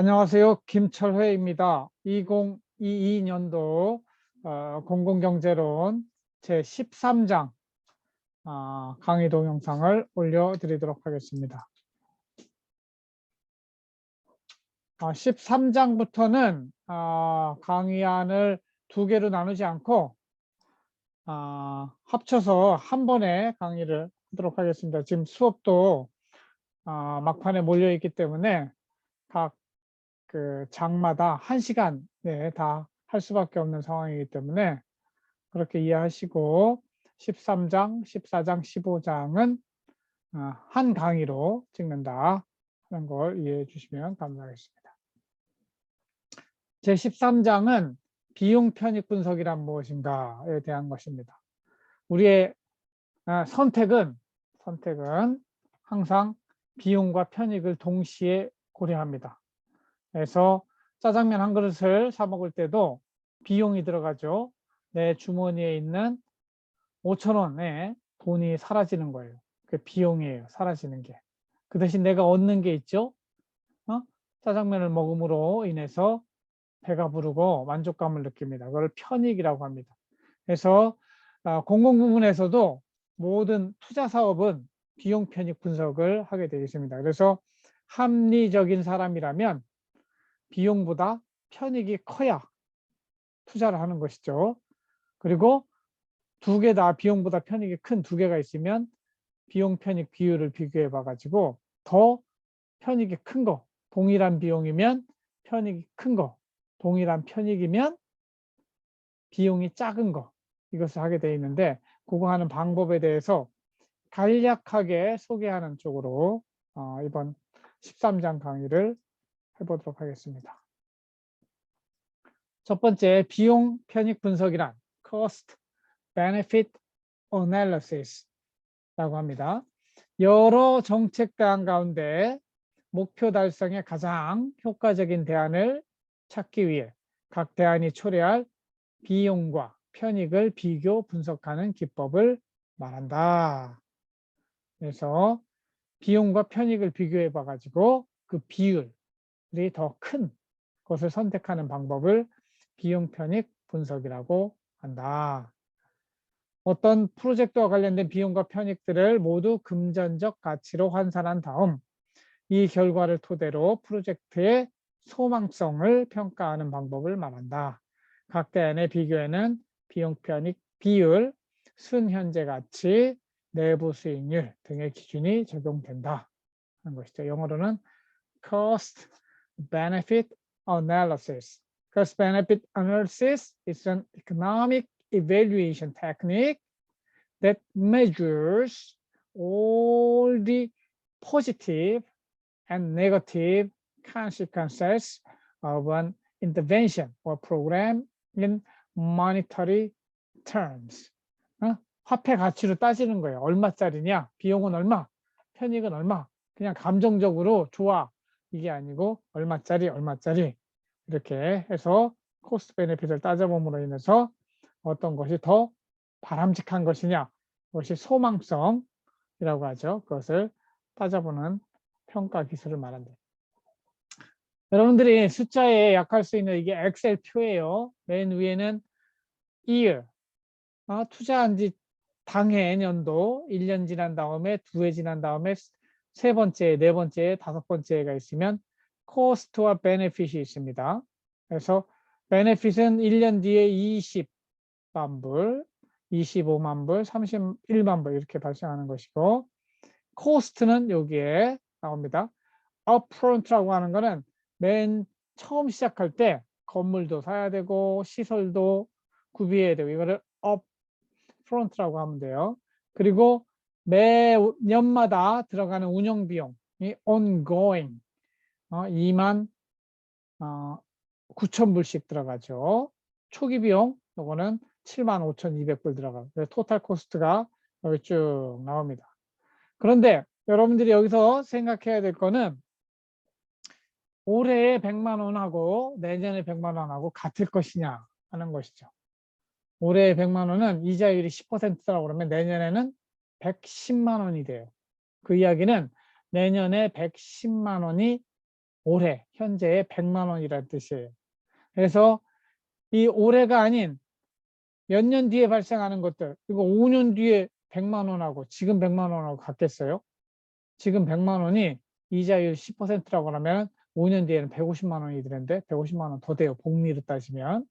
안녕하세요. 김철회입니다. 2022년도 공공경제론 제13장 강의 동영상을 올려드리도록 하겠습니다. 13장부터는 강의안을 두 개로 나누지 않고 합쳐서 한 번에 강의를 하도록 하겠습니다. 지금 수업도 막판에 몰려있기 때문에 각 그 장마다 1시간 다 할 수밖에 없는 상황이기 때문에 그렇게 이해하시고 13장, 14장, 15장은 한 강의로 찍는다 하는 걸 이해해 주시면 감사하겠습니다. 제13장은 비용 편익 분석이란 무엇인가에 대한 것입니다. 우리의 선택은 항상 비용과 편익을 동시에 고려합니다. 그래서 짜장면 한 그릇을 사 먹을 때도 비용이 들어가죠. 내 주머니에 있는 5,000원의 돈이 사라지는 거예요. 그 비용이에요. 사라지는 게. 그 대신 내가 얻는 게 있죠. 짜장면을 먹음으로 인해서 배가 부르고 만족감을 느낍니다. 그걸 편익이라고 합니다. 그래서 공공부문에서도 모든 투자 사업은 비용 편익 분석을 하게 되어 있습니다. 그래서 합리적인 사람이라면 비용보다 편익이 커야 투자를 하는 것이죠. 그리고 두 개 다 비용보다 편익이 큰 두 개가 있으면 비용 편익 비율을 비교해 봐 가지고 더 편익이 큰 거, 동일한 비용이면 편익이 큰 거, 동일한 편익이면 비용이 작은 거, 이것을 하게 되어 있는데 그거 하는 방법에 대해서 간략하게 소개하는 쪽으로 이번 13장 강의를 해보도록 하겠습니다. 첫 번째, 비용 편익 분석이란 Cost Benefit Analysis라고 합니다. 여러 정책 대안 가운데 목표 달성에 가장 효과적인 대안을 찾기 위해 각 대안이 초래할 비용과 편익을 비교 분석하는 기법을 말한다. 그래서 비용과 편익을 비교해 봐 가지고 그 비율이 더 큰 것을 선택하는 방법을 비용 편익 분석이라고 한다. 어떤 프로젝트와 관련된 비용과 편익들을 모두 금전적 가치로 환산한 다음 이 결과를 토대로 프로젝트의 소망성을 평가하는 방법을 말한다. 각 대안의 비교에는 비용 편익 비율, 순현재 가치, 내부 수익률 등의 기준이 적용된다 하는 것이죠. 영어로는 Cost Benefit Analysis. Cost Benefit Analysis is an economic evaluation technique that measures all the positive and negative consequences of an intervention or program in monetary terms. 화폐 가치로 따지는 거예요. 얼마짜리냐, 비용은 얼마, 편익은 얼마. 그냥 감정적으로 좋아, 이게 아니고 얼마짜리 이렇게 해서 코스트 베네핏을 따져봄으로 인해서 어떤 것이 더 바람직한 것이냐, 그것이 소망성이라고 하죠. 그것을 따져보는 평가 기술을 말한다. 여러분들이 숫자에 약할 수 있는 이게 엑셀 표예요. 맨 위에는 year, 투자한 지 당해 년도, 1년 지난 다음에 2해 지난 다음에 세 번째, 네 번째, 다섯 번째가 있으면 코스트와 베네핏이 있습니다. 그래서 베네핏은 1년 뒤에 20만 불, 25만 불, 31만 불 이렇게 발생하는 것이고, 코스트는 여기에 나옵니다. upfront라고 하는 거는 맨 처음 시작할 때 건물도 사야 되고 시설도 구비해야 되고 이거를 upfront라고 하면 돼요. 그리고 매 년마다 들어가는 운영 비용이 ongoing 2만 9천 불씩 들어가죠. 초기 비용 요거는 7만 5,200불 들어가고 토탈 코스트가 여기 쭉 나옵니다. 그런데 여러분들이 여기서 생각해야 될 거는 올해에 100만 원하고 내년에 100만 원하고 같을 것이냐 하는 것이죠. 올해에 100만 원은 이자율이 10%라고 그러면 내년에는 110만 원이 돼요. 그 이야기는 내년에 110만 원이 올해 현재의 100만 원이라는 뜻이에요. 그래서 이 올해가 아닌 몇 년 뒤에 발생하는 것들, 이거 5년 뒤에 100만 원하고 지금 100만 원하고 같겠어요? 지금 100만 원이 이자율 10%라고 하면 5년 뒤에는 150만 원이 되는데 150만 원 더 돼요. 복리로 따지면.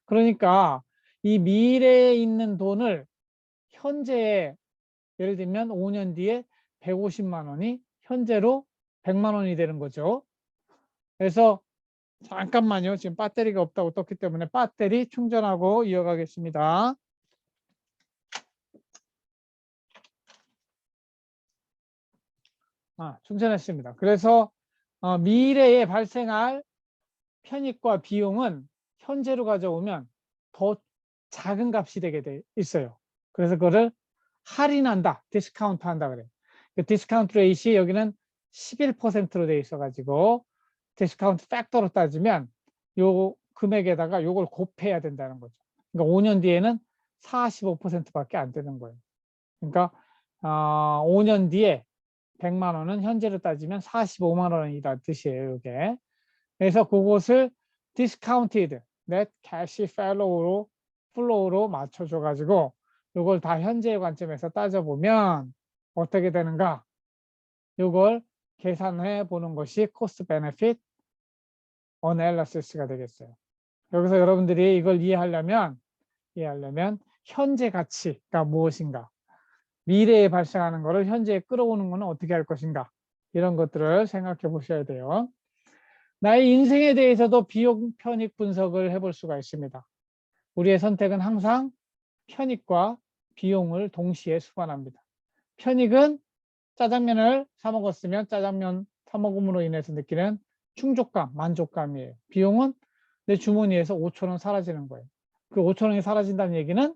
그러니까 이 미래에 있는 돈을 현재에 예를 들면 5년 뒤에 150만 원이 현재로 100만 원이 되는 거죠. 그래서 잠깐만요. 지금 배터리가 없다고 떴기 때문에 배터리 충전하고 이어가겠습니다. 충전했습니다. 그래서 미래에 발생할 편익과 비용은 현재로 가져오면 더 작은 값이 되게 돼 있어요. 그래서 그거를 할인한다, 디스카운트 한다 그래요. 그 디스카운트 레이시 여기는 11%로 돼 있어가지고 디스카운트 팩터로 따지면 요 금액에다가 요걸 곱해야 된다는 거죠. 그러니까 5년 뒤에는 45%밖에 안 되는 거예요. 그러니까 5년 뒤에 100만 원은 현재로 따지면 45만 원이라는 뜻이에요. 이게. 그래서 그것을 discounted net cash flow로 맞춰줘 가지고 이걸 다 현재의 관점에서 따져보면 어떻게 되는가? 이걸 계산해 보는 것이 cost benefit analysis가 되겠어요. 여기서 여러분들이 이걸 이해하려면 현재 가치가 무엇인가? 미래에 발생하는 것을 현재에 끌어오는 것은 어떻게 할 것인가? 이런 것들을 생각해 보셔야 돼요. 나의 인생에 대해서도 비용 편익 분석을 해볼 수가 있습니다. 우리의 선택은 항상 편익과 비용을 동시에 수반합니다. 편익은 짜장면을 사 먹었으면 짜장면 사 먹음으로 인해서 느끼는 충족감, 만족감이에요. 비용은 내 주머니에서 5천 원 사라지는 거예요. 그 5천 원이 사라진다는 얘기는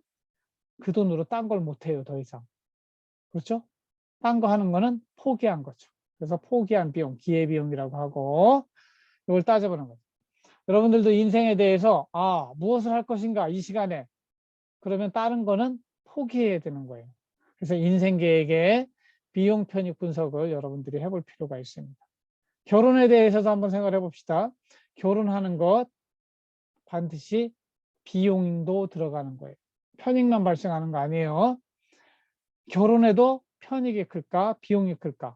그 돈으로 딴 걸 못해요, 더 이상. 그렇죠? 딴 거 하는 거는 포기한 거죠. 그래서 포기한 비용, 기회비용이라고 하고 이걸 따져보는 거죠. 여러분들도 인생에 대해서 무엇을 할 것인가 이 시간에 그러면 다른 거는 포기해야 되는 거예요. 그래서 인생 계획의 비용 편익 분석을 여러분들이 해볼 필요가 있습니다. 결혼에 대해서도 한번 생각해 봅시다. 결혼하는 것 반드시 비용도 들어가는 거예요. 편익만 발생하는 거 아니에요. 결혼해도 편익이 클까 비용이 클까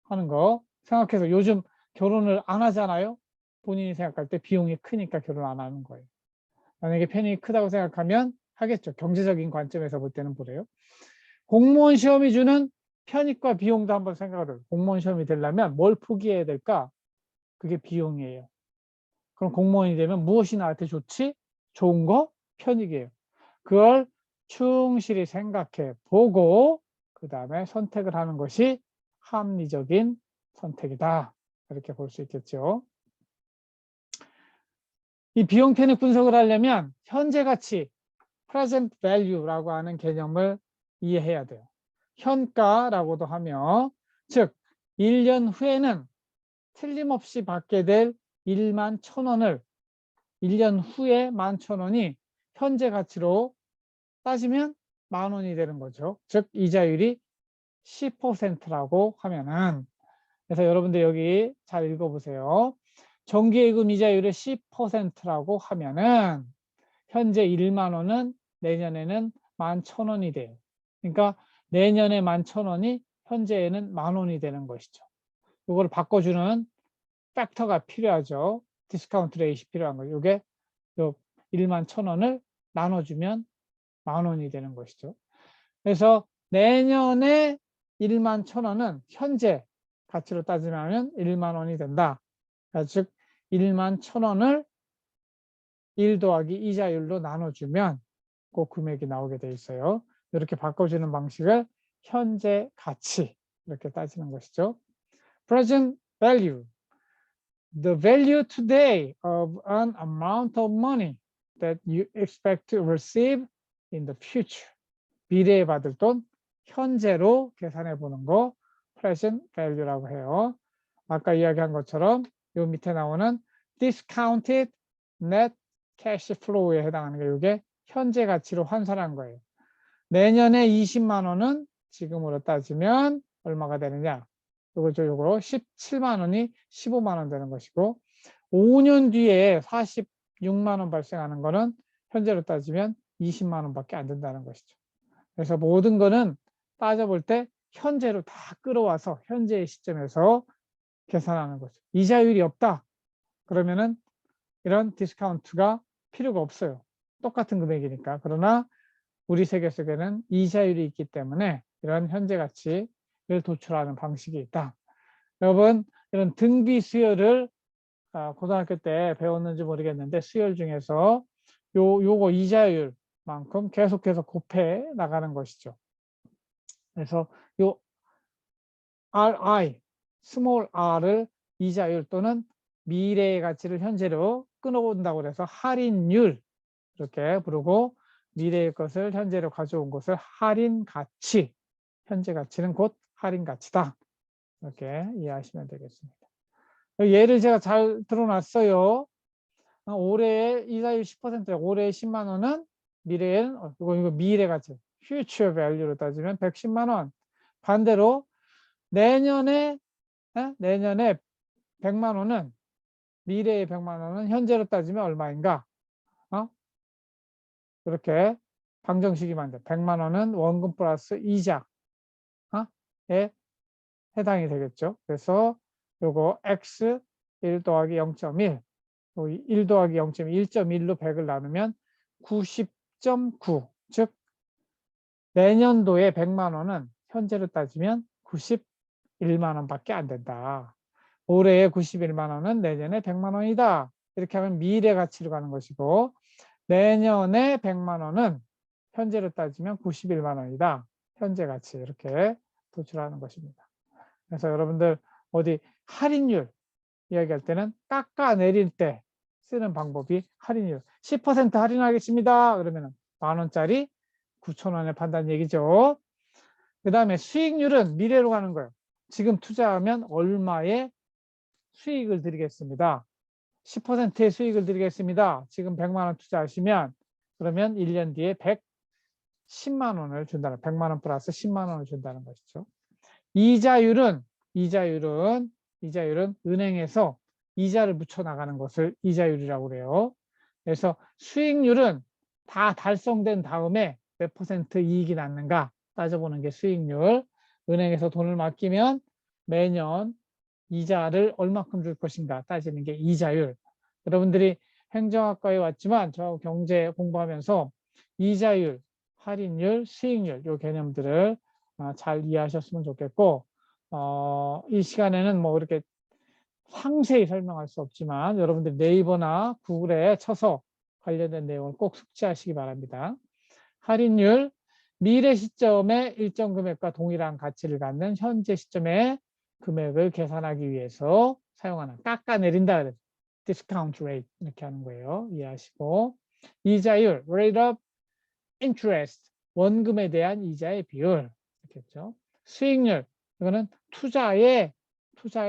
하는 거 생각해서 요즘 결혼을 안 하잖아요. 본인이 생각할 때 비용이 크니까 결혼 안 하는 거예요. 만약에 편익이 크다고 생각하면 하겠죠. 경제적인 관점에서 볼 때는 그래요. 공무원 시험이 주는 편익과 비용도 한번 생각을 해요. 공무원 시험이 되려면 뭘 포기해야 될까? 그게 비용이에요. 그럼 공무원이 되면 무엇이 나한테 좋지? 좋은 거? 편익이에요. 그걸 충실히 생각해 보고 그 다음에 선택을 하는 것이 합리적인 선택이다. 이렇게 볼 수 있겠죠. 이 비용 편익 분석을 하려면 현재 가치, present value라고 하는 개념을 이해해야 돼요. 현가라고도 하며, 즉 1년 후에는 틀림없이 받게 될 1만 1,000원을 1년 후에 11,000원이 현재 가치로 따지면 10,000원이 되는 거죠. 즉 이자율이 10%라고 하면은, 그래서 여러분들 여기 잘 읽어보세요. 정기예금 이자율의 10%라고 하면은 현재 1만 원은 내년에는 11,000원이 돼요. 그러니까 내년에 11,000원이 현재에는 10,000원이 되는 것이죠. 이걸 바꿔주는 팩터가 필요하죠. 디스카운트 레이시 필요한 거죠. 이게 1만 1,000원을 나눠주면 10,000원이 되는 것이죠. 그래서 내년에 1만 1,000원은 현재 가치로 따지면 1만 원이 된다. 즉 1만 1,000원을 1 더하기 이자율로 나눠주면 그 금액이 나오게 돼 있어요. 이렇게 바꿔주는 방식을 현재 가치 이렇게 따지는 것이죠. Present value. The value today of an amount of money that you expect to receive in the future. 미래에 받을 돈 현재로 계산해 보는 거 present value라고 해요. 아까 이야기한 것처럼 요 밑에 나오는 discounted net cash flow에 해당하는 게 이게 현재 가치로 환산한 거예요. 내년에 20만 원은 지금으로 따지면 얼마가 되느냐? 요거 17만 원이 15만 원 되는 것이고 5년 뒤에 46만 원 발생하는 거는 현재로 따지면 20만 원밖에 안 된다는 것이죠. 그래서 모든 거는 따져볼 때 현재로 다 끌어와서 현재의 시점에서 계산하는 거죠. 이자율이 없다. 그러면은 이런 디스카운트가 필요가 없어요. 똑같은 금액이니까. 그러나 우리 세계 속에는 이자율이 있기 때문에 이런 현재 가치를 도출하는 방식이 있다. 여러분, 이런 등비 수열을 고등학교 때 배웠는지 모르겠는데 수열 중에서 요거 이자율만큼 계속해서 곱해 나가는 것이죠. 그래서 요 RI, 스몰 r을 이자율 또는 미래의 가치를 현재로 끊어본다고 해서 할인율 이렇게 부르고 미래의 것을 현재로 가져온 것을 할인 가치, 현재 가치는 곧 할인 가치다. 이렇게 이해하시면 되겠습니다. 예를 제가 잘 들어놨어요. 올해 이자율 10%, 올해 10만 원은 미래에는 이거 미래 가치, future value로 따지면 110만 원. 반대로 내년에 100만 원은 미래의 100만 원은 현재로 따지면 얼마인가? 이렇게 방정식이 만들 100만 원은 원금 플러스 이자에 해당이 되겠죠. 그래서 요거 x 1 더하기 0.1 1 더하기 0.1, 1.1로 100을 나누면 90.9 즉 내년도에 100만 원은 현재로 따지면 91만 원밖에 안 된다. 올해의 91만 원은 내년에 100만 원이다. 이렇게 하면 미래 가치로 가는 것이고 내년에 100만 원은 현재로 따지면 91만 원이다. 현재 가치 이렇게 도출하는 것입니다. 그래서 여러분들 어디 할인율 이야기할 때는 깎아내릴 때 쓰는 방법이 할인율. 10% 할인하겠습니다. 그러면 만 원짜리 9천 원에 판다는 얘기죠. 그 다음에 수익률은 미래로 가는 거예요. 지금 투자하면 얼마의 수익을 드리겠습니다. 10%의 수익을 드리겠습니다. 지금 100만 원 투자하시면 그러면 1년 뒤에 110만 원을 준다는 100만 원 플러스 10만 원을 준다는 것이죠. 이자율은 은행에서 이자를 묻혀 나가는 것을 이자율이라고 그래요. 그래서 수익률은 다 달성된 다음에 몇 퍼센트 이익이 났는가 따져보는 게 수익률. 은행에서 돈을 맡기면 매년 이자를 얼마큼 줄 것인가 따지는 게 이자율. 여러분들이 행정학과에 왔지만 저 경제 공부하면서 이자율, 할인율, 수익률 이 개념들을 잘 이해하셨으면 좋겠고 이 시간에는 뭐 이렇게 상세히 설명할 수 없지만 여러분들 네이버나 구글에 쳐서 관련된 내용을 꼭 숙지하시기 바랍니다. 할인율, 미래 시점의 일정 금액과 동일한 가치를 갖는 현재 시점의 금액을 계산하기 위해서 사용하는 깎아내린다. discount rate 이렇게 하는 거예요. 이해하시고 이자율, rate of interest, 원금에 대한 이자의 비율 이렇겠죠. 수익률, 이거는 투자의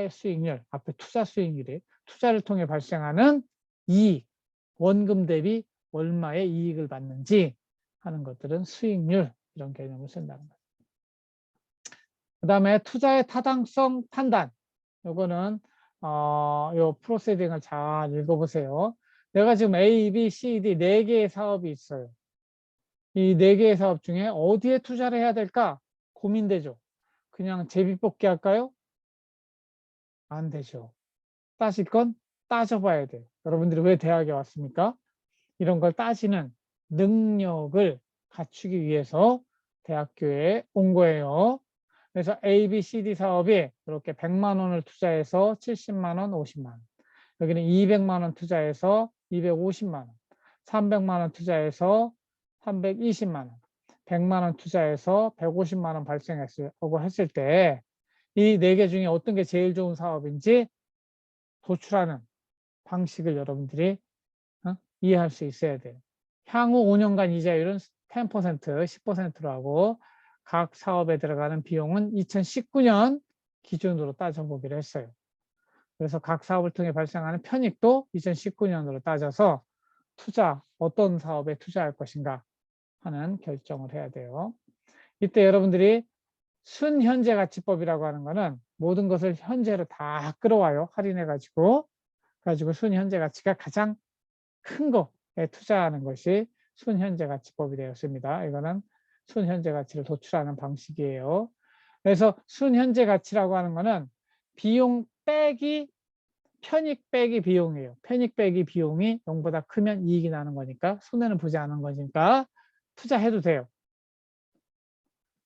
수익률, 앞에 투자 수익률이 투자를 통해 발생하는 이익, 원금 대비 얼마의 이익을 받는지 하는 것들은 수익률 이런 개념을 쓴다는 거예요. 그 다음에 투자의 타당성 판단. 요거는 요 프로세딩을 잘 읽어보세요. 내가 지금 A, B, C, D 4개의 사업이 있어요. 이 4개의 사업 중에 어디에 투자를 해야 될까 고민되죠. 그냥 제비뽑기 할까요? 안 되죠. 따질 건 따져봐야 돼요. 여러분들이 왜 대학에 왔습니까? 이런 걸 따지는 능력을 갖추기 위해서 대학교에 온 거예요. 그래서 A, B, C, D 사업이 이렇게 100만 원을 투자해서 70만 원, 50만 원. 여기는 200만 원 투자해서 250만 원. 300만 원 투자해서 320만 원. 100만 원 투자해서 150만 원 발생했다고 했을 때 이 4개 중에 어떤 게 제일 좋은 사업인지 도출하는 방식을 여러분들이 이해할 수 있어야 돼요. 향후 5년간 이자율은 10%, 10%로 하고 각 사업에 들어가는 비용은 2019년 기준으로 따져보기로 했어요. 그래서 각 사업을 통해 발생하는 편익도 2019년으로 따져서 어떤 사업에 투자할 것인가 하는 결정을 해야 돼요. 이때 여러분들이 순현재 가치법이라고 하는 거는 모든 것을 현재로 다 끌어와요. 할인해가지고. 가지고 순현재 가치가 가장 큰 거에 투자하는 것이 순현재 가치법이 되었습니다. 이거는 순현재 가치를 도출하는 방식이에요. 그래서 순현재 가치라고 하는 거는 비용 빼기 편익 빼기 비용이에요. 편익 빼기 비용이 0보다 크면 이익이 나는 거니까 손해는 보지 않은 거니까 투자해도 돼요.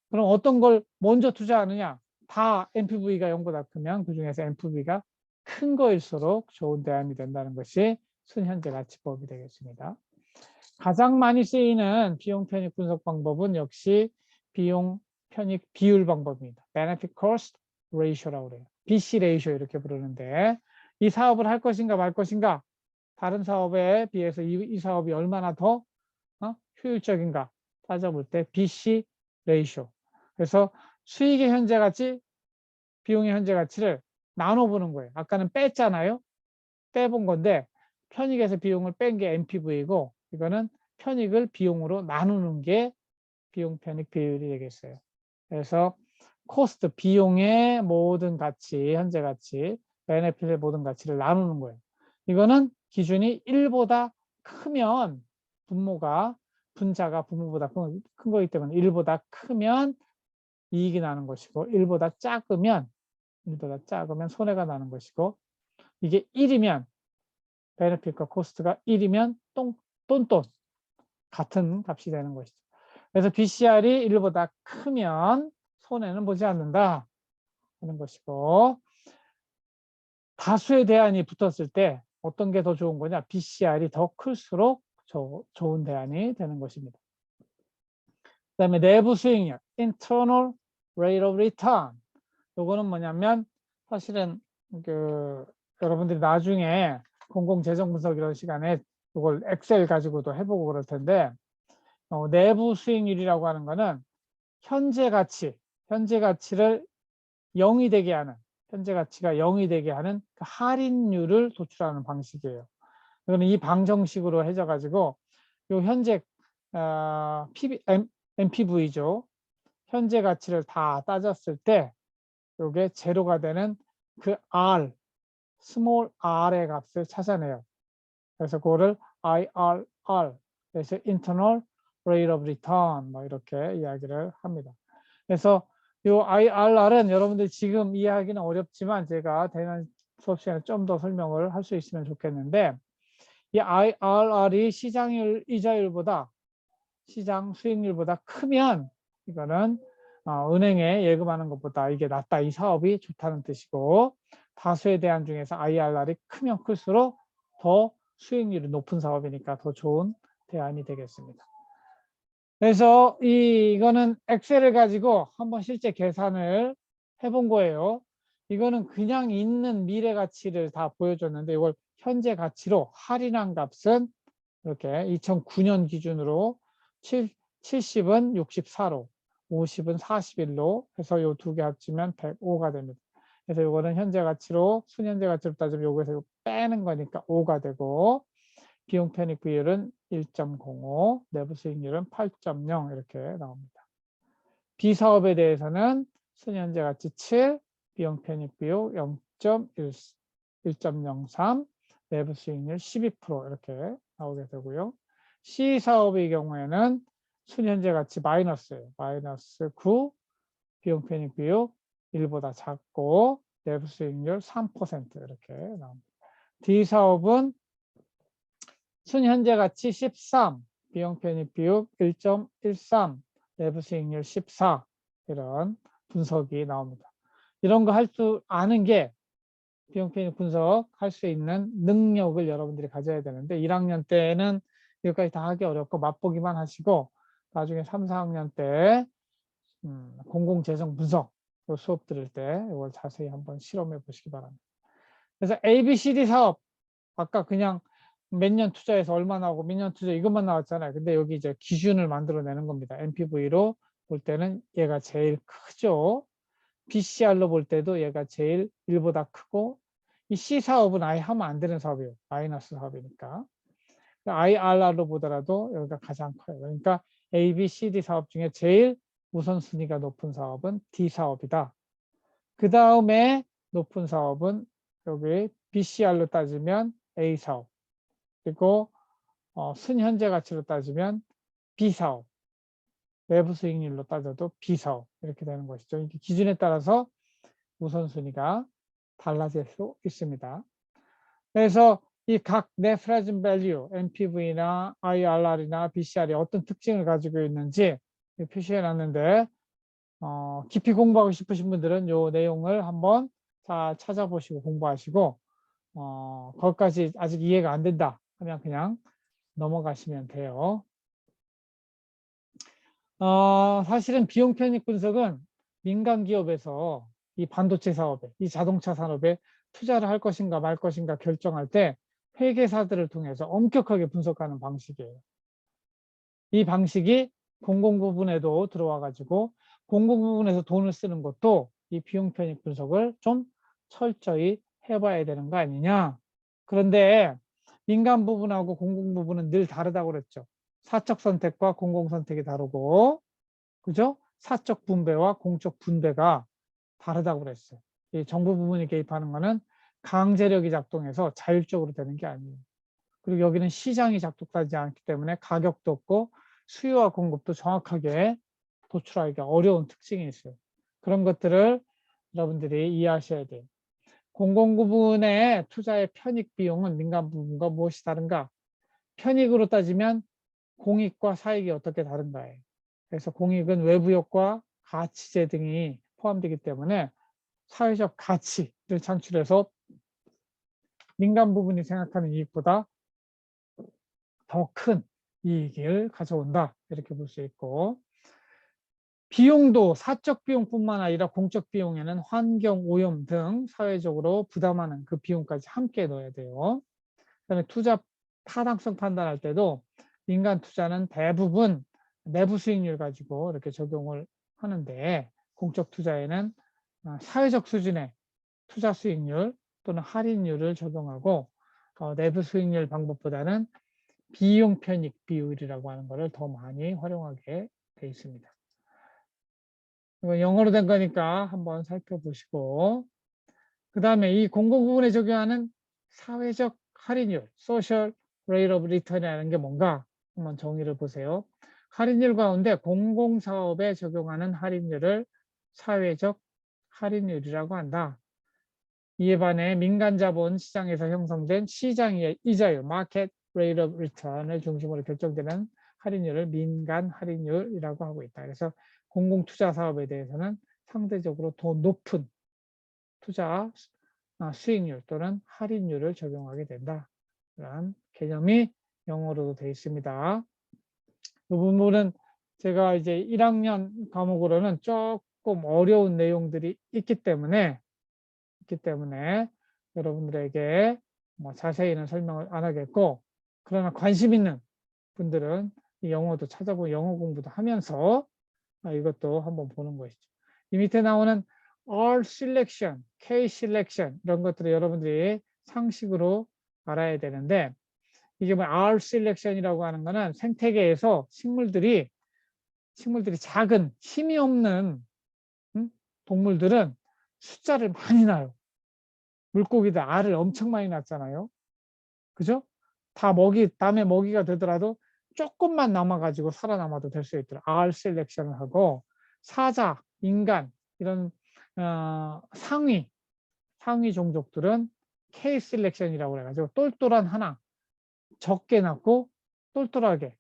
그럼 어떤 걸 먼저 투자하느냐? 다 NPV가 0보다 크면 그중에서 NPV가 큰 거일수록 좋은 대안이 된다는 것이 순현재 가치법이 되겠습니다. 가장 많이 쓰이는 비용 편익 분석 방법은 역시 비용 편익 비율 방법입니다. Benefit Cost Ratio라고 그래요. BC 레이쇼 이렇게 부르는데 이 사업을 할 것인가 말 것인가 다른 사업에 비해서 이 사업이 얼마나 더 효율적인가 따져볼 때 BC 레이쇼. 그래서 수익의 현재 가치, 비용의 현재 가치를 나눠보는 거예요. 아까는 뺐잖아요. 빼본 건데 편익에서 비용을 뺀 게 NPV고 이거는 편익을 비용으로 나누는 게 비용 편익 비율이 되겠어요. 그래서 코스트, 비용의 모든 가치, 현재 가치, 베네핏의 모든 가치를 나누는 거예요. 이거는 기준이 1보다 크면 분자가 분모보다 큰 거기 때문에 1보다 크면 이익이 나는 것이고 1보다 작으면 손해가 나는 것이고 이게 1이면 베네핏과 코스트가 1이면 똔똔 같은 값이 되는 것이죠. 그래서 BCR이 1보다 크면 손해는 보지 않는다 하는 것이고 다수의 대안이 붙었을 때 어떤 게 더 좋은 거냐? BCR이 더 클수록 좋은 대안이 되는 것입니다. 그다음에 내부 수익률, internal rate of return. 이거는 뭐냐면 사실은 여러분들이 나중에 공공재정 분석 이런 시간에 이걸 엑셀 가지고도 해보고 그럴 텐데 내부 수익률이라고 하는 거는 현재 가치를 0이 되게 하는 현재 가치가 0이 되게 하는 그 할인율을 도출하는 방식이에요. 이거는 이 방정식으로 해져 가지고 요 현재 NPV죠. 현재 가치를 다 따졌을 때 이게 제로가 되는 그 R, 스몰 r의 값을 찾아내요. 그래서 그거를 IRR, 그래서 Internal Rate of Return 뭐 이렇게 이야기를 합니다. 그래서 이 IRR은 여러분들 지금 이해하기는 어렵지만 제가 대면 수업 시간에 좀 더 설명을 할 수 있으면 좋겠는데 이 IRR이 시장 수익률보다 크면 이거는 은행에 예금하는 것보다 이게 낫다. 이 사업이 좋다는 뜻이고 다수의 대안 중에서 IRR이 크면 클수록 더 수익률이 높은 사업이니까 더 좋은 대안이 되겠습니다. 그래서 이거는 엑셀을 가지고 한번 실제 계산을 해본 거예요. 이거는 그냥 있는 미래 가치를 다 보여줬는데 이걸 현재 가치로 할인한 값은 이렇게 2009년 기준으로 70은 64로 50은 41로 해서 이 두 개 합치면 105가 됩니다. 그래서 이거는 현재 가치로 순현재 가치로 따지면 요거에서 빼는 거니까 5가 되고 비용 편익 비율은 1.05, 내부 수익률은 8.0 이렇게 나옵니다. B사업에 대해서는 순현재 가치 7, 비용 편익 비율 1.03, 내부 수익률 12% 이렇게 나오게 되고요. C사업의 경우에는 순현재 가치 마이너스예요. 마이너스 9, 비용 편익 비율 1보다 작고 내부 수익률 3% 이렇게 나옵니다. D사업은 순현재 가치 13, 비용 편익 비율 1.13, 내부 수익률 14 이런 분석이 나옵니다. 이런 거 할 줄 아는 게 비용 편익 분석할 수 있는 능력을 여러분들이 가져야 되는데 1학년 때는 여기까지 다 하기 어렵고 맛보기만 하시고 나중에 3, 4학년 때 공공재정 분석 수업 들을 때 이걸 자세히 한번 실험해 보시기 바랍니다. 그래서 ABCD 사업 아까 그냥 몇 년 투자해서 얼마 나오고 몇 년 투자 이것만 나왔잖아요. 근데 여기 이제 기준을 만들어내는 겁니다. NPV로 볼 때는 얘가 제일 크죠. BCR로 볼 때도 얘가 제일 1보다 크고 이 C사업은 아예 하면 안 되는 사업이에요. 마이너스 사업이니까. IRR로 보더라도 여기가 가장 커요. 그러니까 A, B, C, D 사업 중에 제일 우선순위가 높은 사업은 D사업이다. 그 다음에 높은 사업은 여기 BCR로 따지면 A 사업, 그리고 순현재 가치로 따지면 B 사업, 외부 수익률로 따져도 B 사업 이렇게 되는 것이죠. 이게 기준에 따라서 우선순위가 달라질 수 있습니다. 그래서 이 각 net present value, NPV나 IRR이나 BCR이 어떤 특징을 가지고 있는지 표시해 놨는데 깊이 공부하고 싶으신 분들은 이 내용을 한번 다 찾아보시고 공부하시고 거기까지 아직 이해가 안 된다 하면 그냥 넘어가시면 돼요. 사실은 비용 편익 분석은 민간 기업에서 이 반도체 사업에, 이 자동차 산업에 투자를 할 것인가 말 것인가 결정할 때 회계사들을 통해서 엄격하게 분석하는 방식이에요. 이 방식이 공공 부분에도 들어와 가지고 공공 부분에서 돈을 쓰는 것도 이 비용 편익 분석을 좀 철저히 해봐야 되는 거 아니냐. 그런데 민간 부분하고 공공 부분은 늘 다르다고 그랬죠. 사적 선택과 공공 선택이 다르고, 그죠? 사적 분배와 공적 분배가 다르다고 그랬어요. 이 정부 부분이 개입하는 거는 강제력이 작동해서 자율적으로 되는 게 아니에요. 그리고 여기는 시장이 작동하지 않기 때문에 가격도 없고 수요와 공급도 정확하게 도출하기가 어려운 특징이 있어요. 그런 것들을 여러분들이 이해하셔야 돼요. 공공 부분의 투자의 편익 비용은 민간 부분과 무엇이 다른가? 편익으로 따지면 공익과 사익이 어떻게 다른가예요. 그래서 공익은 외부 효과, 가치제 등이 포함되기 때문에 사회적 가치를 창출해서 민간 부분이 생각하는 이익보다 더 큰 이익을 가져온다. 이렇게 볼 수 있고, 비용도 사적 비용뿐만 아니라 공적 비용에는 환경 오염 등 사회적으로 부담하는 그 비용까지 함께 넣어야 돼요. 그다음에 투자 타당성 판단할 때도 민간 투자는 대부분 내부 수익률 가지고 이렇게 적용을 하는데, 공적 투자에는 사회적 수준의 투자 수익률 또는 할인율을 적용하고 내부 수익률 방법보다는 비용 편익 비율이라고 하는 것을 더 많이 활용하게 돼 있습니다. 이거 영어로 된 거니까 한번 살펴보시고, 그 다음에 이 공공 부분에 적용하는 사회적 할인율, social rate of return이라는 게 뭔가 한번 정의를 보세요. 할인율 가운데 공공사업에 적용하는 할인율을 사회적 할인율이라고 한다. 이에 반해 민간 자본 시장에서 형성된 시장의 이자율, market rate of return을 중심으로 결정되는 할인율을 민간 할인율이라고 하고 있다. 그래서 공공 투자 사업에 대해서는 상대적으로 더 높은 투자 수익률 또는 할인율을 적용하게 된다. 이런 개념이 영어로도 되어 있습니다. 이 부분은 제가 이제 1학년 과목으로는 조금 어려운 내용들이 있기 때문에 여러분들에게 뭐 자세히는 설명을 안 하겠고, 그러나 관심 있는 분들은 이 영어도 찾아보고 영어 공부도 하면서 이것도 한번 보는 것이죠. 이 밑에 나오는 R selection, K selection 이런 것들을 여러분들이 상식으로 알아야 되는데, 이게 뭐 R selection이라고 하는 거는 생태계에서 식물들이 작은 힘이 없는 동물들은 숫자를 많이 낳아요. 물고기들 알을 엄청 많이 낳잖아요. 그죠? 남의 먹이가 되더라도 조금만 남아가지고 살아남아도 될 수 있도록 R 셀렉션을 하고, 사자, 인간 이런 상위 종족들은 K 셀렉션이라고 해가지고 똘똘한 하나 적게 낳고 똘똘하게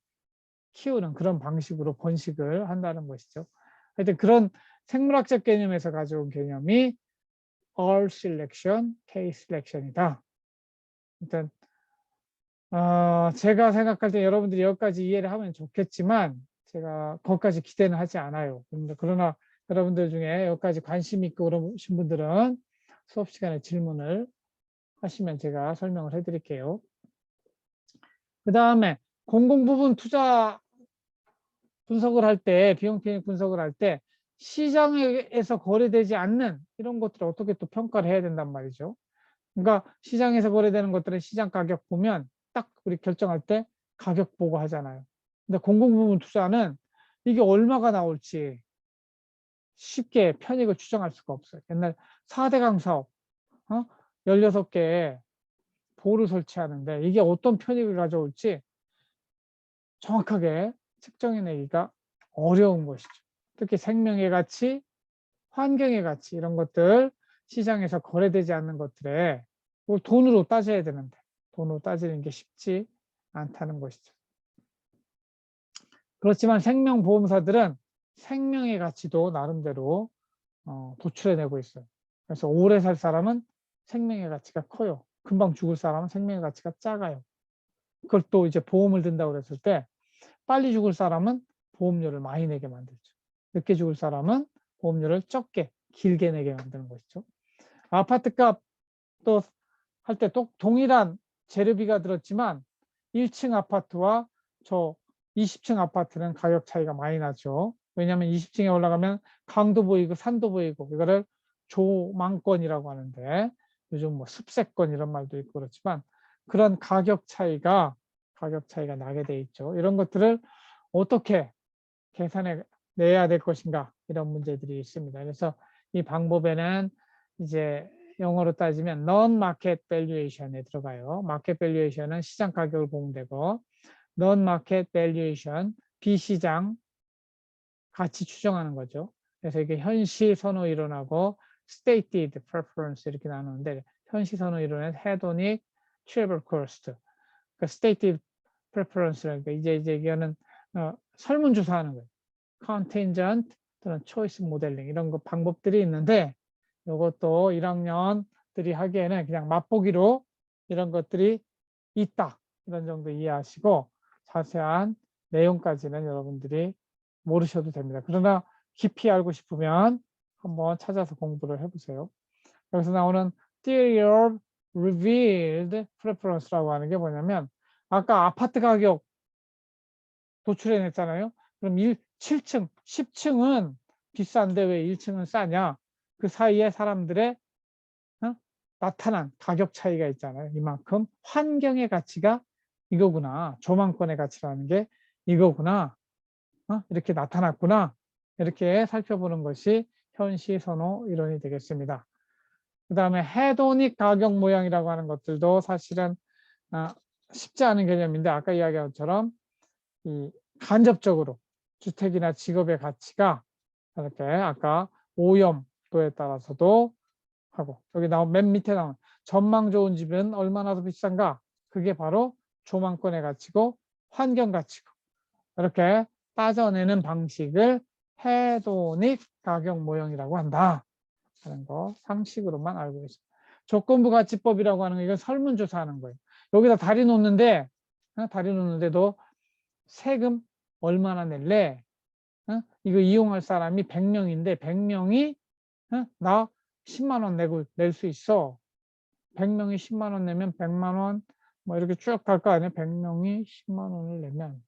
키우는 그런 방식으로 번식을 한다는 것이죠. 하여튼 그런 생물학적 개념에서 가져온 개념이 R selection, K selection이다. 일단 제가 생각할 때 여러분들이 여기까지 이해를 하면 좋겠지만 제가 거기까지 기대는 하지 않아요. 그러나 여러분들 중에 여기까지 관심 있고 그러신 분들은 수업 시간에 질문을 하시면 제가 설명을 해드릴게요. 그 다음에 공공 부분 투자 분석을 할 때, 비용 편익 분석을 할 때 시장에서 거래되지 않는 이런 것들을 어떻게 또 평가를 해야 된단 말이죠. 그러니까 시장에서 거래되는 것들은 시장 가격 보면 딱 우리 결정할 때 가격 보고 하잖아요. 근데 공공부문 투자는 이게 얼마가 나올지 쉽게 편익을 추정할 수가 없어요. 옛날 4대강 사업 16개의 보를 설치하는데 이게 어떤 편익을 가져올지 정확하게 측정해내기가 어려운 것이죠. 특히 생명의 가치, 환경의 가치 이런 것들 시장에서 거래되지 않는 것들에 뭐 돈으로 따져야 되는데 돈으로 따지는 게 쉽지 않다는 것이죠. 그렇지만 생명보험사들은 생명의 가치도 나름대로 도출해내고 있어요. 그래서 오래 살 사람은 생명의 가치가 커요. 금방 죽을 사람은 생명의 가치가 작아요. 그걸 또 이제 보험을 든다고 그랬을 때 빨리 죽을 사람은 보험료를 많이 내게 만들죠. 늦게 죽을 사람은 보험료를 적게, 길게 내게 만드는 것이죠. 아파트 값도 할 때 동일한 재료비가 들었지만 1층 아파트와 저 20층 아파트는 가격 차이가 많이 나죠. 왜냐하면 20층에 올라가면 강도 보이고 산도 보이고 이거를 조망권이라고 하는데 요즘 뭐 습세권 이런 말도 있고 그렇지만 그런 가격 차이가 나게 돼 있죠. 이런 것들을 어떻게 계산해 내야 될 것인가 이런 문제들이 있습니다. 그래서 이 방법에는 이제 영어로 따지면 non-market valuation에 들어가요. market valuation은 시장 가격을 보면 되고 non-market valuation 비시장 가치 추정하는 거죠. 그래서 이게 현시 선호 이론하고 stated preference 이렇게 나누는데 현시 선호 이론은 hedonic, travel cost. 그러니까 stated preference라니까 이제 이거는 설문조사하는 거예요. contingent 또는 choice modeling 이런 거 방법들이 있는데 이것도 1학년들이 하기에는 그냥 맛보기로 이런 것들이 있다 이런 정도 이해하시고 자세한 내용까지는 여러분들이 모르셔도 됩니다. 그러나 깊이 알고 싶으면 한번 찾아서 공부를 해보세요. 여기서 나오는 theory of revealed preference라고 하는 게 뭐냐면 아까 아파트 가격 도출해냈잖아요. 그럼 7층, 10층은 비싼데 왜 1층은 싸냐? 그 사이에 사람들의 나타난 가격 차이가 있잖아요. 이만큼 환경의 가치가 이거구나. 조망권의 가치라는 게 이거구나. 이렇게 나타났구나. 이렇게 살펴보는 것이 현시 선호 이론이 되겠습니다. 그 다음에 헤도닉 가격 모양이라고 하는 것들도 사실은 쉽지 않은 개념인데 아까 이야기한 것처럼 이 간접적으로 주택이나 직업의 가치가 이렇게 아까 오염도에 따라서도 하고 여기 나온 맨 밑에 나온 전망 좋은 집은 얼마나 더 비싼가? 그게 바로 조망권의 가치고 환경 가치고 이렇게 따져내는 방식을 헤도닉 가격 모형이라고 한다. 하는 거 상식으로만 알고 있습니다. 조건부 가치법이라고 하는 거 이건 설문조사하는 거예요. 여기다 다리 놓는데도 세금 얼마나 낼래? 이거 이용할 사람이 100명인데 100명이 나 10만 원 내고 낼 수 있어. 100명이 10만 원 내면 100만 원 뭐 이렇게 쭉 갈 거 아니에요. 100명이 10만 원을 내면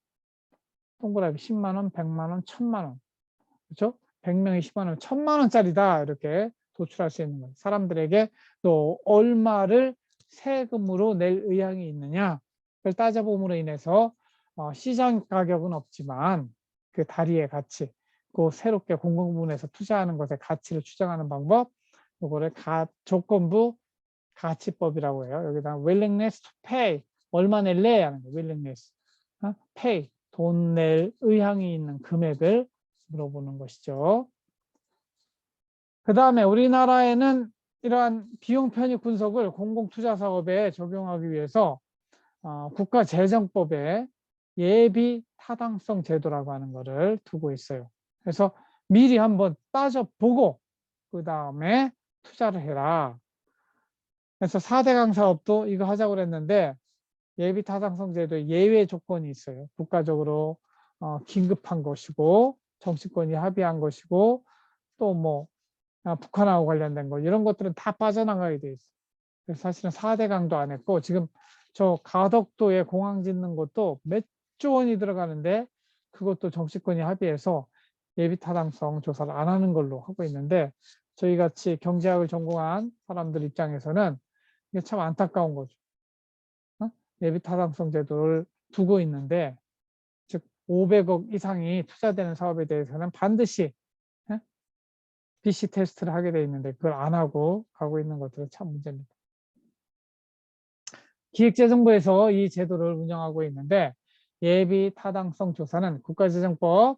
동그라미 10만 원, 100만 원, 1000만 원. 그렇죠? 100명이 10만 원, 1000만 원짜리다. 이렇게 도출할 수 있는 거예요. 사람들에게 또 얼마를 세금으로 낼 의향이 있느냐. 그걸 따져봄으로 인해서 시장 가격은 없지만 그 다리의 가치, 그 새롭게 공공부문에서 투자하는 것의 가치를 추정하는 방법, 이거를 조건부 가치법이라고 해요. 여기다 willingness to pay, 얼마 낼래? 하는 거 willingness, pay, 돈 낼 의향이 있는 금액을 물어보는 것이죠. 그 다음에 우리나라에는 이러한 비용 편익 분석을 공공투자 사업에 적용하기 위해서 국가재정법에 예비 타당성 제도라고 하는 것을 두고 있어요. 그래서 미리 한번 따져보고 그 다음에 투자를 해라. 그래서 4대강 사업도 이거 하자고 그랬는데 예비 타당성 제도에 예외 조건이 있어요. 국가적으로 긴급한 것이고 정치권이 합의한 것이고 또 뭐 북한하고 관련된 거 이런 것들은 다 빠져나가게 돼 있어요. 그래서 사실은 4대강도 안 했고 지금 저 가덕도에 공항 짓는 것도 몇 조 원이 들어가는데 그것도 정치권이 합의해서 예비타당성 조사를 안 하는 걸로 하고 있는데 저희 같이 경제학을 전공한 사람들 입장에서는 이게 참 안타까운 거죠. 예비타당성 제도를 두고 있는데 즉 500억 이상이 투자되는 사업에 대해서는 반드시 BC 테스트를 하게 돼 있는데 그걸 안 하고 가고 있는 것들은 참 문제입니다. 기획재정부에서 이 제도를 운영하고 있는데 예비 타당성 조사는 국가재정법의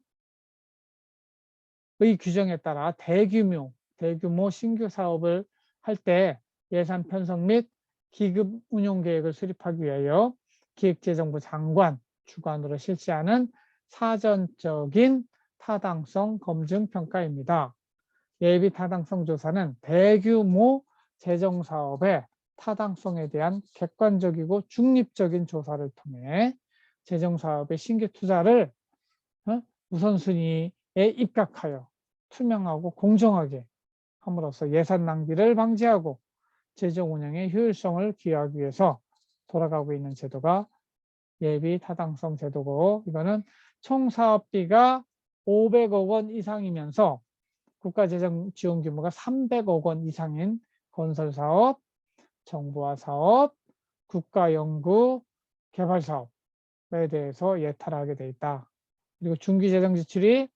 규정에 따라 대규모 신규 사업을 할 때 예산 편성 및 기금 운용 계획을 수립하기 위하여 기획재정부 장관 주관으로 실시하는 사전적인 타당성 검증 평가입니다. 예비 타당성 조사는 대규모 재정 사업의 타당성에 대한 객관적이고 중립적인 조사를 통해 재정 사업의 신규 투자를 우선순위에 입각하여 투명하고 공정하게 함으로써 예산 낭비를 방지하고 재정 운영의 효율성을 기하기 위해서 돌아가고 있는 제도가 예비 타당성 제도고, 이거는 총 사업비가 500억 원 이상이면서 국가재정 지원 규모가 300억 원 이상인 건설사업, 정부화 사업, 국가연구, 개발사업에 대해서 예탈하게 돼 있다. 그리고 중기재정 지출이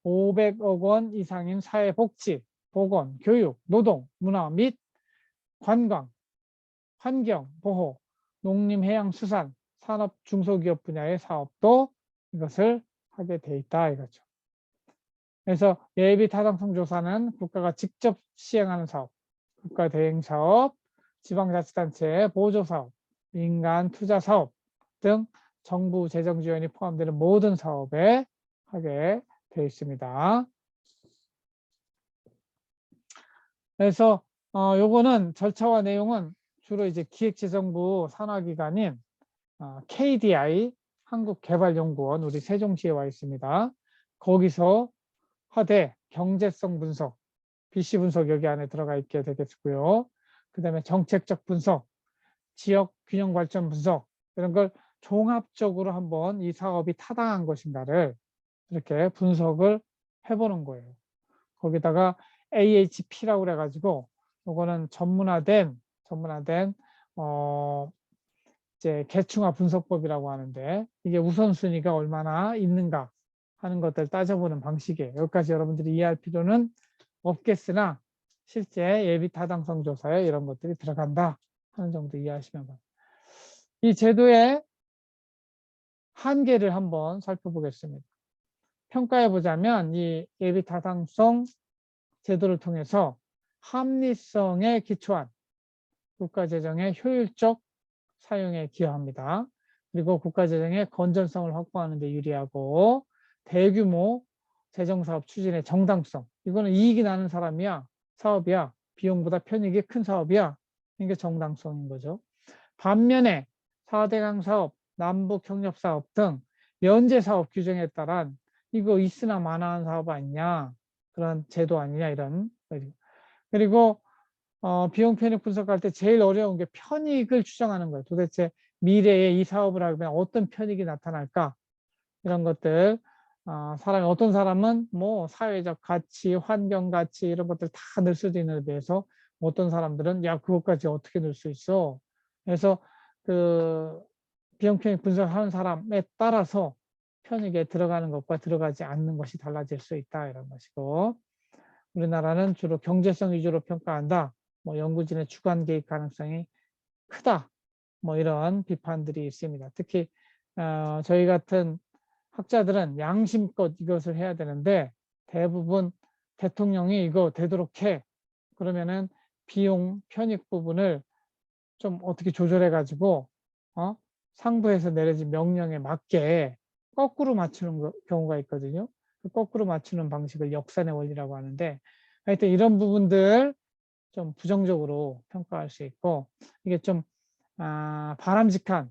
500억 원 이상인 사회복지, 보건, 교육, 노동, 문화 및 관광, 환경, 보호, 농림, 해양, 수산, 산업, 중소기업 분야의 사업도 이것을 하게 돼 있다 이거죠. 그래서 예비 타당성 조사는 국가가 직접 시행하는 사업, 국가 대행 사업, 지방자치단체 보조 사업, 민간 투자 사업 등 정부 재정 지원이 포함되는 모든 사업에 하게 되어 있습니다. 그래서 요거는 절차와 내용은 주로 이제 기획재정부 산하기관인 KDI 한국개발연구원 우리 세종시에 와 있습니다. 거기서 하되 경제성 분석, BC 분석 여기 안에 들어가 있게 되겠고요. 그 다음에 정책적 분석, 지역 균형 발전 분석 이런 걸 종합적으로 한번 이 사업이 타당한 것인가를 이렇게 분석을 해보는 거예요. 거기다가 AHP라고 그래가지고 이거는 전문화된 이제 계층화 분석법이라고 하는데 이게 우선순위가 얼마나 있는가 하는 것들 따져보는 방식이에요. 여기까지 여러분들이 이해할 필요는 없겠으나 실제 예비 타당성 조사에 이런 것들이 들어간다 하는 정도 이해하시면 됩니다. 이 제도의 한계를 한번 살펴보겠습니다. 평가해 보자면 이 예비 타당성 제도를 통해서 합리성에 기초한 국가재정의 효율적 사용에 기여합니다. 그리고 국가재정의 건전성을 확보하는 데 유리하고 대규모 재정사업 추진의 정당성, 이거는 이익이 나는 사업이야, 비용보다 편익이 큰 사업이야, 이게 정당성인 거죠. 반면에 4대강 사업, 남북협력사업 등 면제사업 규정에 따른 이거 있으나 마나한 사업 아니냐, 그런 제도 아니냐, 이런. 그리고 비용 편익 분석할 때 제일 어려운 게 편익을 추정하는 거예요. 도대체 미래에 이 사업을 하면 어떤 편익이 나타날까? 이런 것들. 어떤 사람은 뭐 사회적 가치, 환경 가치 이런 것들 다 넣을 수도 있는 데 비해서 어떤 사람들은 야, 그것까지 어떻게 넣을 수 있어? 그래서 그 비용 편익 분석하는 사람에 따라서 편익에 들어가는 것과 들어가지 않는 것이 달라질 수 있다 이런 것이고, 우리나라는 주로 경제성 위주로 평가한다. 뭐 연구진의 주관 개입 가능성이 크다. 뭐 이런 비판들이 있습니다. 특히 저희 같은 학자들은 양심껏 이것을 해야 되는데 대부분 대통령이 이거 되도록 해. 그러면은 비용 편익 부분을 좀 어떻게 조절해 가지고 상부에서 내려진 명령에 맞게 거꾸로 맞추는 경우가 있거든요. 거꾸로 맞추는 방식을 역산의 원리라고 하는데, 하여튼 이런 부분들 좀 부정적으로 평가할 수 있고, 이게 좀 바람직한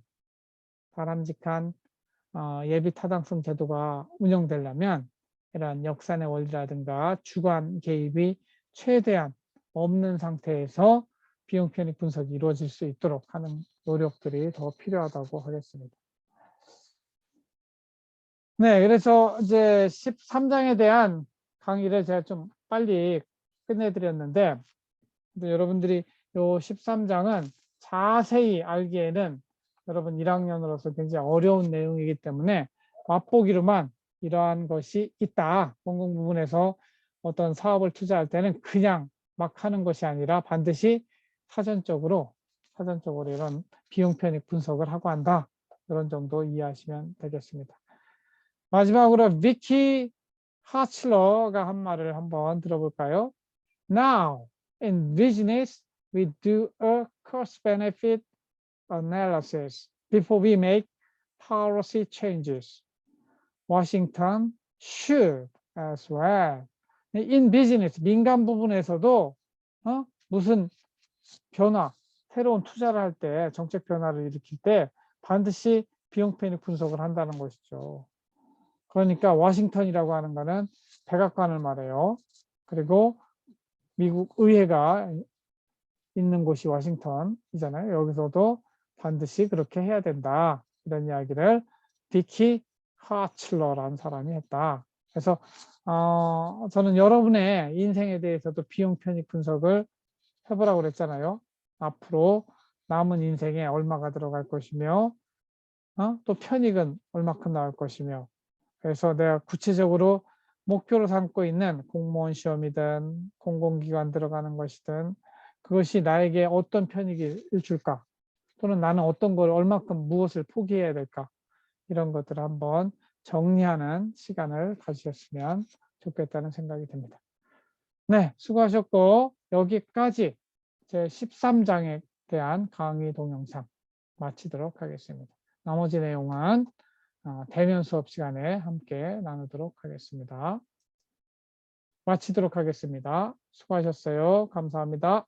예비 타당성 제도가 운영되려면 이런 역산의 원리라든가 주관 개입이 최대한 없는 상태에서 비용 편익 분석이 이루어질 수 있도록 하는 노력들이 더 필요하다고 하겠습니다. 네, 그래서 이제 13장에 대한 강의를 제가 좀 빨리 끝내드렸는데, 여러분들이 이 13장은 자세히 알기에는 여러분 1학년으로서 굉장히 어려운 내용이기 때문에 맛보기로만 이러한 것이 있다. 공공 부분에서 어떤 사업을 투자할 때는 그냥 막 하는 것이 아니라 반드시 사전적으로 이런 비용 편익 분석을 하고 한다. 이런 정도 이해하시면 되겠습니다. 마지막으로 비키 하슬러가 한 말을 한번 들어볼까요? Now, in business, we do a cost-benefit analysis before we make policy changes. Washington should as well. In business, 민간 부분에서도 무슨 변화, 새로운 투자를 할 때, 정책 변화를 일으킬 때 반드시 비용 편익 분석을 한다는 것이죠. 그러니까 워싱턴이라고 하는 거는 백악관을 말해요. 그리고 미국 의회가 있는 곳이 워싱턴이잖아요. 여기서도 반드시 그렇게 해야 된다. 이런 이야기를 비키 하슬러라는 사람이 했다. 그래서 저는 여러분의 인생에 대해서도 비용 편익 분석을 해보라고 그랬잖아요. 앞으로 남은 인생에 얼마가 들어갈 것이며 또 편익은 얼마큼 나올 것이며 그래서 내가 구체적으로 목표로 삼고 있는 공무원 시험이든 공공기관 들어가는 것이든 그것이 나에게 어떤 편익을 줄까 또는 나는 어떤 걸 얼마큼 무엇을 포기해야 될까 이런 것들을 한번 정리하는 시간을 가지셨으면 좋겠다는 생각이 듭니다. 네, 수고하셨고 여기까지 제 13장에 대한 강의 동영상 마치도록 하겠습니다. 나머지 내용은 대면 수업 시간에 함께 나누도록 하겠습니다. 마치도록 하겠습니다. 수고하셨어요. 감사합니다.